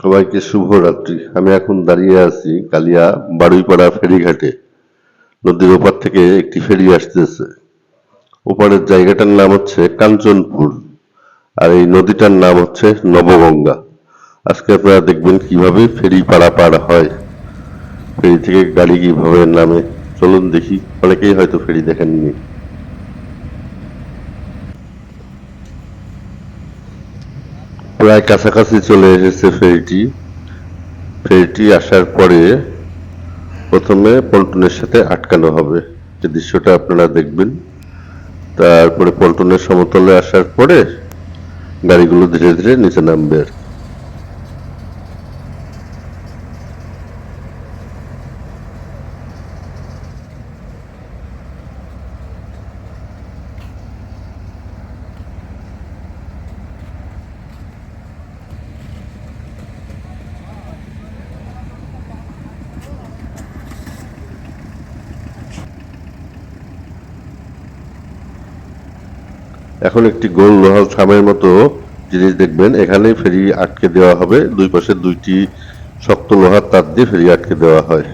সবাইকে শুভরাত্রি। আমি এখন দাঁড়িয়ে আছি কালিয়া বারুইপাড়া ফেরিঘাটে। নদীর ওপার থেকে একটি ফেরি আসতেছে। ওপারের জায়গাটার নাম হচ্ছে কাঞ্চনপুর, আর এই নদীটার নাম হচ্ছে নবগঙ্গা। আজকে আপনারা দেখবেন কিভাবে ফেরি পারাপার হয়, ফেরি থেকে গাড়ি কিভাবে নামে। চলুন দেখি, অনেকেই হয়তো ফেরি দেখেননি। প্রায় কাছাকাছি চলে এসেছে ফেরিটি। ফেরিটি আসার পরে প্রথমে পন্টনের সাথে আটকানো হবে, যে দৃশ্যটা আপনারা দেখবেন। তারপরে পল্টনের সমতলে আসার পরে গাড়িগুলো ধীরে ধীরে নিচে নামবে আর কি। এখন একটি গোল লোহার থামের মতো জিনিস দেখবেন, এখানেই ফেরি আটকে দেওয়া হবে। দুই পাশে দুইটি শক্ত লোহার তার দিয়ে ফেরি আটকে দেওয়া হয়।